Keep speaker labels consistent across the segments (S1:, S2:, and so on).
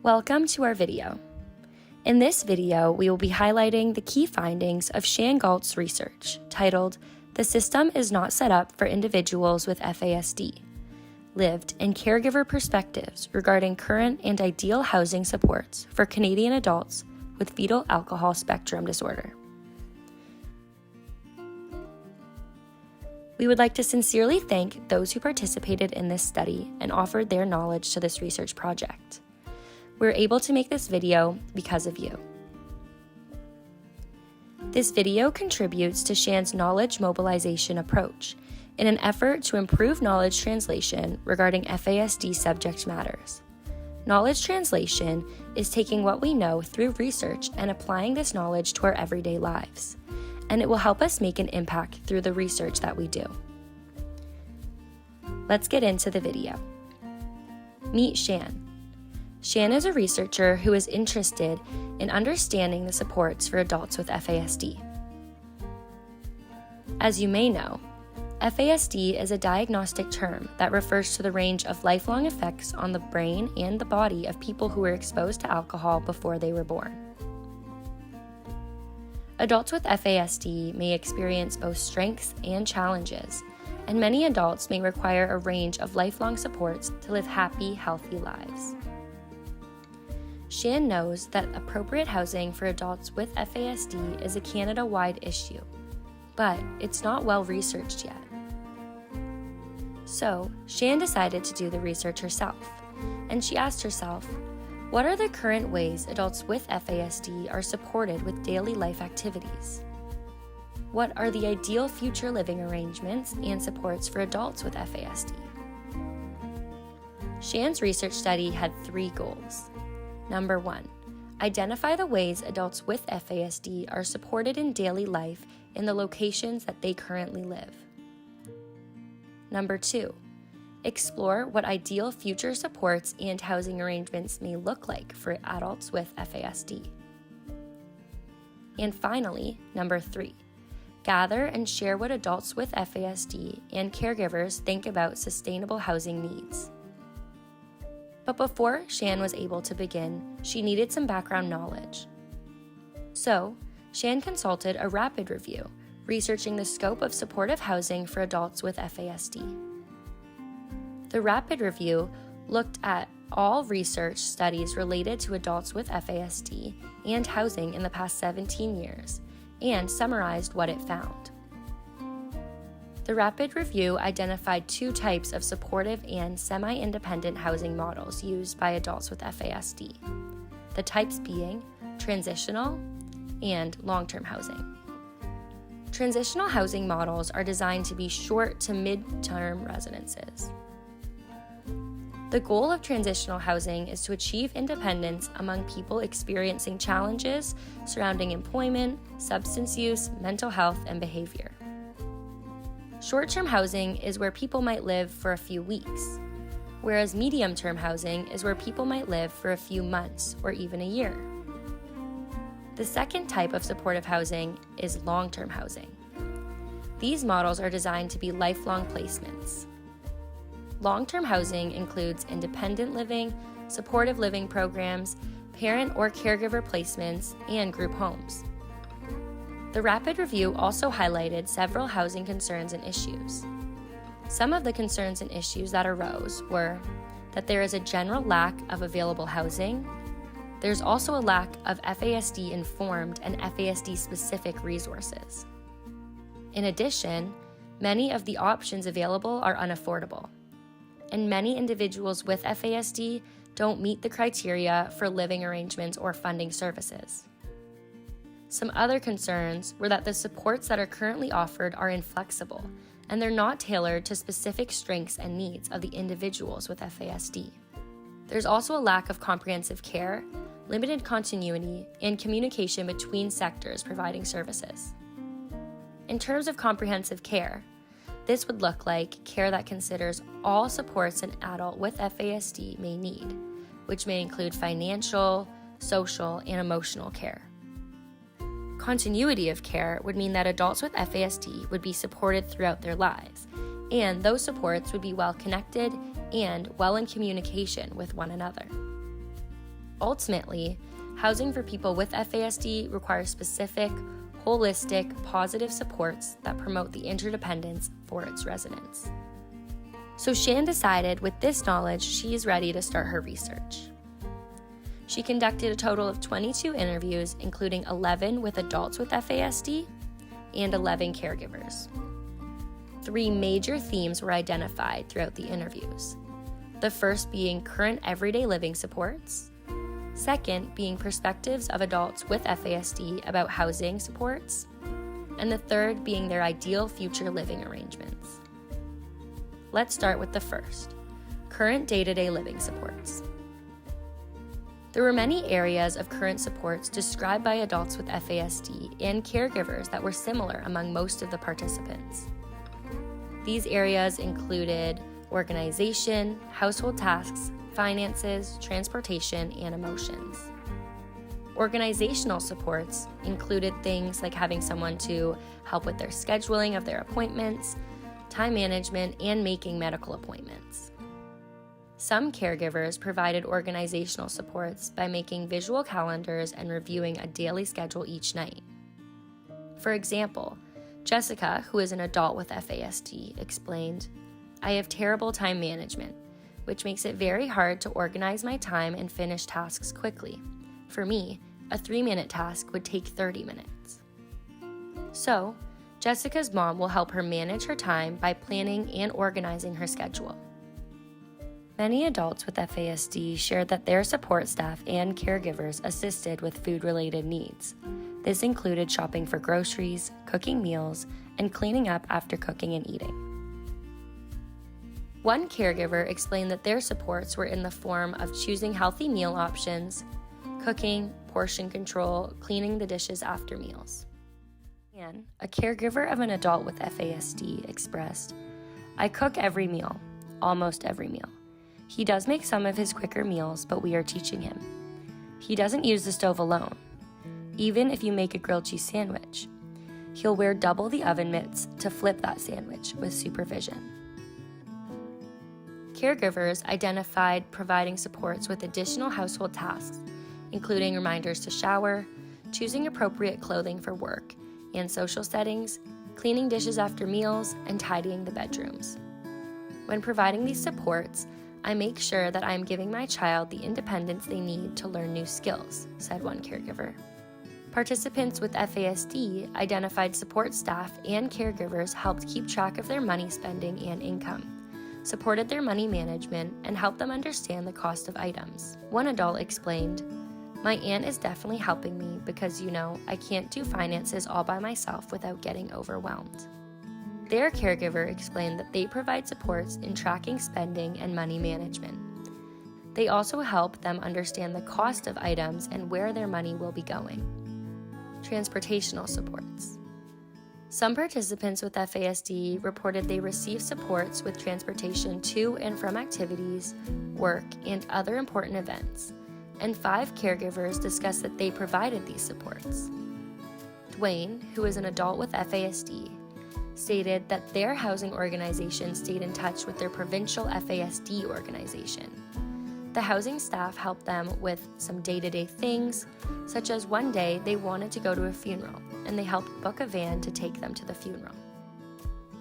S1: Welcome to our video. In this video, we will be highlighting the key findings of Siann Gault's research titled, "The System is Not Set Up for Individuals with FASD, Lived and Caregiver Perspectives Regarding Current and Ideal Housing Supports for Canadian Adults with Fetal Alcohol Spectrum Disorder." We would like to sincerely thank those who participated in this study and offered their knowledge to this research project. We're able to make this video because of you. This video contributes to Siann's knowledge mobilization approach in an effort to improve knowledge translation regarding FASD subject matters. Knowledge translation is taking what we know through research and applying this knowledge to our everyday lives, and it will help us make an impact through the research that we do. Let's get into the video. Meet Siann. Siann is a researcher who is interested in understanding the supports for adults with FASD. As you may know, FASD is a diagnostic term that refers to the range of lifelong effects on the brain and the body of people who were exposed to alcohol before they were born. Adults with FASD may experience both strengths and challenges, and many adults may require a range of lifelong supports to live happy, healthy lives. Siann knows that appropriate housing for adults with FASD is a Canada-wide issue, but it's not well researched yet. So, Siann decided to do the research herself, and she asked herself, what are the current ways adults with FASD are supported with daily life activities? What are the ideal future living arrangements and supports for adults with FASD? Siann's research study had 3 goals. Number 1, identify the ways adults with FASD are supported in daily life in the locations that they currently live. Number 2, explore what ideal future supports and housing arrangements may look like for adults with FASD. And finally, number 3, gather and share what adults with FASD and caregivers think about sustainable housing needs. But before Siann was able to begin, she needed some background knowledge. So, Siann consulted a rapid review, researching the scope of supportive housing for adults with FASD. The rapid review looked at all research studies related to adults with FASD and housing in the past 17 years, and summarized what it found. The rapid review identified 2 types of supportive and semi-independent housing models used by adults with FASD, the types being transitional and long-term housing. Transitional housing models are designed to be short to mid-term residences. The goal of transitional housing is to achieve independence among people experiencing challenges surrounding employment, substance use, mental health, and behavior. Short-term housing is where people might live for a few weeks, whereas medium-term housing is where people might live for a few months or even a year. The second type of supportive housing is long-term housing. These models are designed to be lifelong placements. Long-term housing includes independent living, supportive living programs, parent or caregiver placements, and group homes. The rapid review also highlighted several housing concerns and issues. Some of the concerns and issues that arose were that there is a general lack of available housing. There's also a lack of FASD-informed and FASD-specific resources. In addition, many of the options available are unaffordable, and many individuals with FASD don't meet the criteria for living arrangements or funding services. Some other concerns were that the supports that are currently offered are inflexible, and they're not tailored to specific strengths and needs of the individuals with FASD. There's also a lack of comprehensive care, limited continuity, and communication between sectors providing services. In terms of comprehensive care, this would look like care that considers all supports an adult with FASD may need, which may include financial, social, and emotional care. Continuity of care would mean that adults with FASD would be supported throughout their lives, and those supports would be well connected and well in communication with one another. Ultimately, housing for people with FASD requires specific, holistic, positive supports that promote the interdependence for its residents. So Siann decided with this knowledge, she is ready to start her research. She conducted a total of 22 interviews, including 11 with adults with FASD and 11 caregivers. 3 major themes were identified throughout the interviews. The first being current everyday living supports. Second being perspectives of adults with FASD about housing supports. And the third being their ideal future living arrangements. Let's start with the first, current day-to-day living supports. There were many areas of current supports described by adults with FASD and caregivers that were similar among most of the participants. These areas included organization, household tasks, finances, transportation, and emotions. Organizational supports included things like having someone to help with their scheduling of their appointments, time management, and making medical appointments. Some caregivers provided organizational supports by making visual calendars and reviewing a daily schedule each night. For example, Jessica, who is an adult with FASD, explained, "I have terrible time management, which makes it very hard to organize my time and finish tasks quickly. For me, a 3-minute task would take 30 minutes. So, Jessica's mom will help her manage her time by planning and organizing her schedule. Many adults with FASD shared that their support staff and caregivers assisted with food-related needs. This included shopping for groceries, cooking meals, and cleaning up after cooking and eating. One caregiver explained that their supports were in the form of choosing healthy meal options, cooking, portion control, cleaning the dishes after meals. Anne, a caregiver of an adult with FASD, expressed, "I cook every meal, almost every meal. He does make some of his quicker meals, but we are teaching him. He doesn't use the stove alone. Even if you make a grilled cheese sandwich, he'll wear double the oven mitts to flip that sandwich with supervision." Caregivers identified providing supports with additional household tasks, including reminders to shower, choosing appropriate clothing for work and social settings, cleaning dishes after meals, and tidying the bedrooms. When providing these supports, I make sure that I am giving my child the independence they need to learn new skills, said one caregiver. Participants with FASD identified support staff and caregivers helped keep track of their money spending and income, supported their money management, and helped them understand the cost of items. One adult explained, "My aunt is definitely helping me because, I can't do finances all by myself without getting overwhelmed." Their caregiver explained that they provide supports in tracking spending and money management. They also help them understand the cost of items and where their money will be going. Transportational supports. Some participants with FASD reported they received supports with transportation to and from activities, work, and other important events, and 5 caregivers discussed that they provided these supports. Dwayne, who is an adult with FASD, stated that their housing organization stayed in touch with their provincial FASD organization. The housing staff helped them with some day-to-day things, such as one day they wanted to go to a funeral, and they helped book a van to take them to the funeral.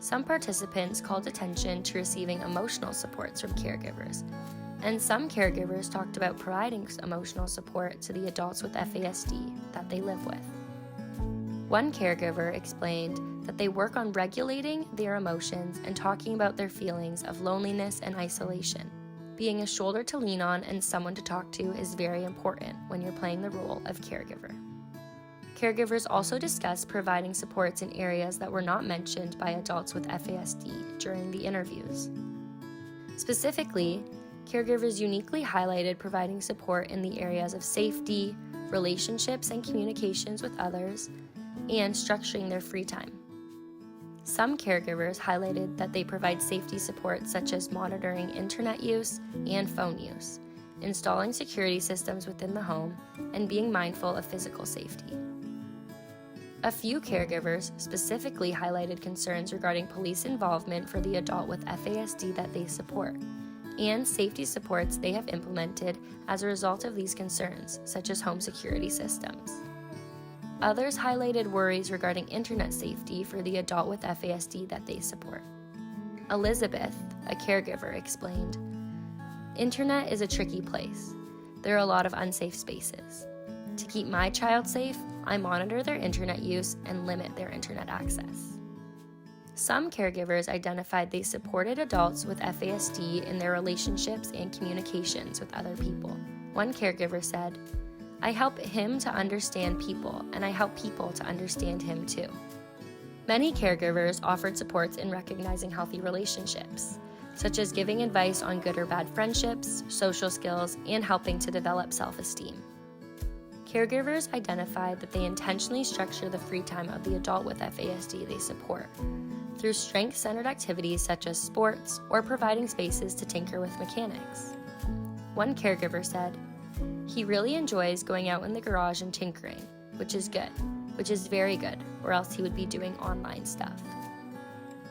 S1: Some participants called attention to receiving emotional supports from caregivers, and some caregivers talked about providing emotional support to the adults with FASD that they live with. One caregiver explained that they work on regulating their emotions and talking about their feelings of loneliness and isolation. Being a shoulder to lean on and someone to talk to is very important when you're playing the role of caregiver. Caregivers also discussed providing supports in areas that were not mentioned by adults with FASD during the interviews. Specifically, caregivers uniquely highlighted providing support in the areas of safety, relationships and communications with others, and structuring their free time. Some caregivers highlighted that they provide safety support such as monitoring internet use and phone use, installing security systems within the home, and being mindful of physical safety. A few caregivers specifically highlighted concerns regarding police involvement for the adult with FASD that they support, and safety supports they have implemented as a result of these concerns, such as home security systems. Others highlighted worries regarding internet safety for the adult with FASD that they support. Elizabeth, a caregiver, explained, "Internet is a tricky place. There are a lot of unsafe spaces. To keep my child safe, I monitor their internet use and limit their internet access." Some caregivers identified they supported adults with FASD in their relationships and communications with other people. One caregiver said, "I help him to understand people, and I help people to understand him too." Many caregivers offered supports in recognizing healthy relationships, such as giving advice on good or bad friendships, social skills, and helping to develop self-esteem. Caregivers identified that they intentionally structure the free time of the adult with FASD they support through strength-centered activities such as sports or providing spaces to tinker with mechanics. One caregiver said, "He really enjoys going out in the garage and tinkering, which is good, which is very good, or else he would be doing online stuff."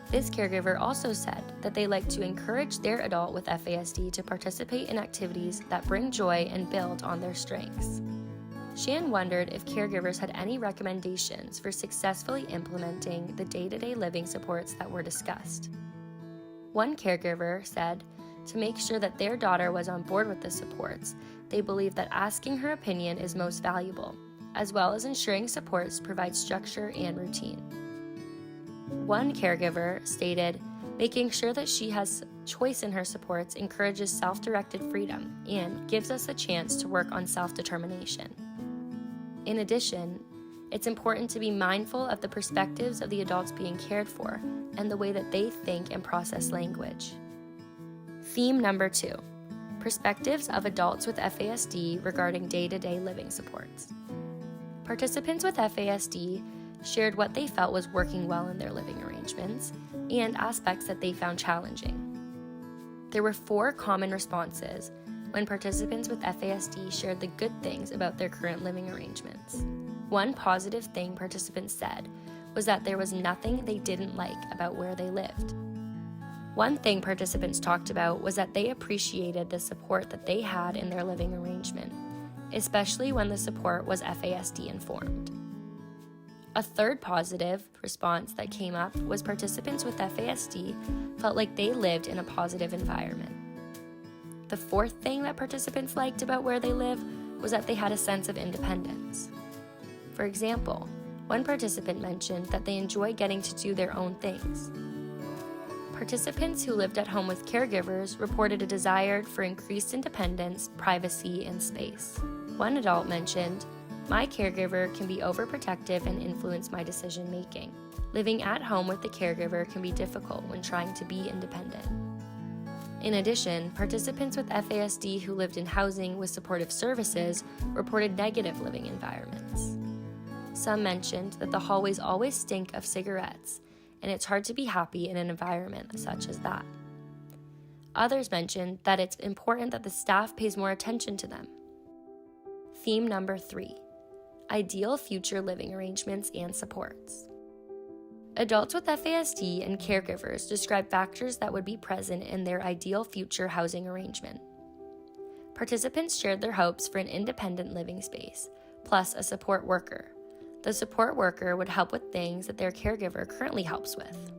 S1: This caregiver also said that they like to encourage their adult with FASD to participate in activities that bring joy and build on their strengths. Siann wondered if caregivers had any recommendations for successfully implementing the day-to-day living supports that were discussed. One caregiver said to make sure that their daughter was on board with the supports, they believe that asking her opinion is most valuable, as well as ensuring supports provide structure and routine. One caregiver stated, "Making sure that she has choice in her supports encourages self-directed freedom and gives us a chance to work on self-determination." In addition, it's important to be mindful of the perspectives of the adults being cared for and the way that they think and process language. Theme number 2, perspectives of adults with FASD regarding day-to-day living supports. Participants with FASD shared what they felt was working well in their living arrangements and aspects that they found challenging. There were 4 common responses when participants with FASD shared the good things about their current living arrangements. One positive thing participants said was that there was nothing they didn't like about where they lived. One thing participants talked about was that they appreciated the support that they had in their living arrangement, especially when the support was FASD informed. A third positive response that came up was participants with FASD felt like they lived in a positive environment. The fourth thing that participants liked about where they live was that they had a sense of independence. For example, one participant mentioned that they enjoy getting to do their own things. Participants who lived at home with caregivers reported a desire for increased independence, privacy, and space. One adult mentioned, "My caregiver can be overprotective and influence my decision-making. Living at home with the caregiver can be difficult when trying to be independent." In addition, participants with FASD who lived in housing with supportive services reported negative living environments. Some mentioned that the hallways always stink of cigarettes, and it's hard to be happy in an environment such as that. Others mentioned that it's important that the staff pays more attention to them. Theme number 3, ideal future living arrangements and supports. Adults with FASD and caregivers describe factors that would be present in their ideal future housing arrangement. Participants shared their hopes for an independent living space, plus a support worker. The support worker would help with things that their caregiver currently helps with.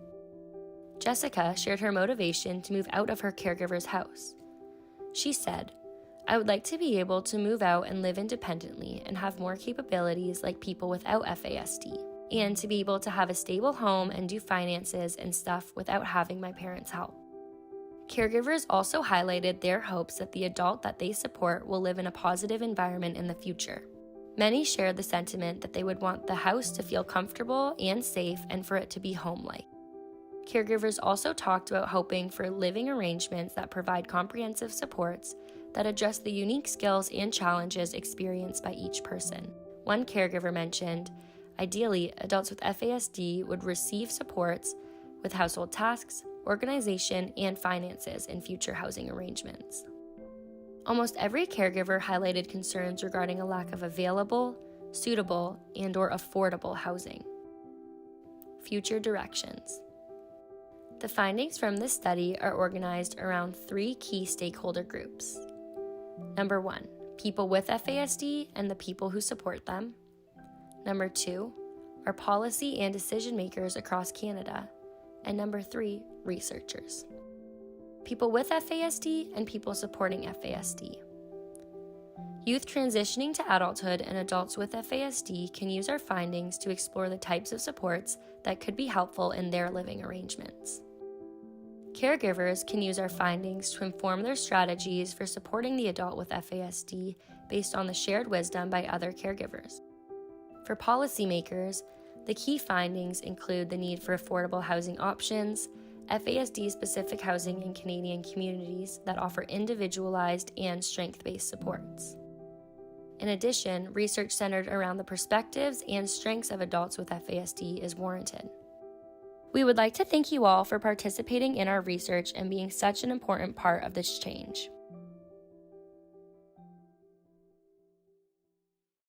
S1: Jessica shared her motivation to move out of her caregiver's house. She said, "I would like to be able to move out and live independently and have more capabilities like people without FASD. And to be able to have a stable home and do finances and stuff without having my parents' help." Caregivers also highlighted their hopes that the adult that they support will live in a positive environment in the future. Many shared the sentiment that they would want the house to feel comfortable and safe and for it to be home-like. Caregivers also talked about hoping for living arrangements that provide comprehensive supports that address the unique skills and challenges experienced by each person. One caregiver mentioned, "Ideally, adults with FASD would receive supports with household tasks, organization, and finances in future housing arrangements." Almost every caregiver highlighted concerns regarding a lack of available, suitable, and/or affordable housing. Future directions. The findings from this study are organized around 3 key stakeholder groups. Number 1, people with FASD and the people who support them. Number 2, are policy and decision makers across Canada. And number 3, researchers. People with FASD and people supporting FASD. Youth transitioning to adulthood and adults with FASD can use our findings to explore the types of supports that could be helpful in their living arrangements. Caregivers can use our findings to inform their strategies for supporting the adult with FASD based on the shared wisdom by other caregivers. For policymakers, the key findings include the need for affordable housing options, FASD-specific housing in Canadian communities that offer individualized and strength-based supports. In addition, research centered around the perspectives and strengths of adults with FASD is warranted. We would like to thank you all for participating in our research and being such an important part of this change.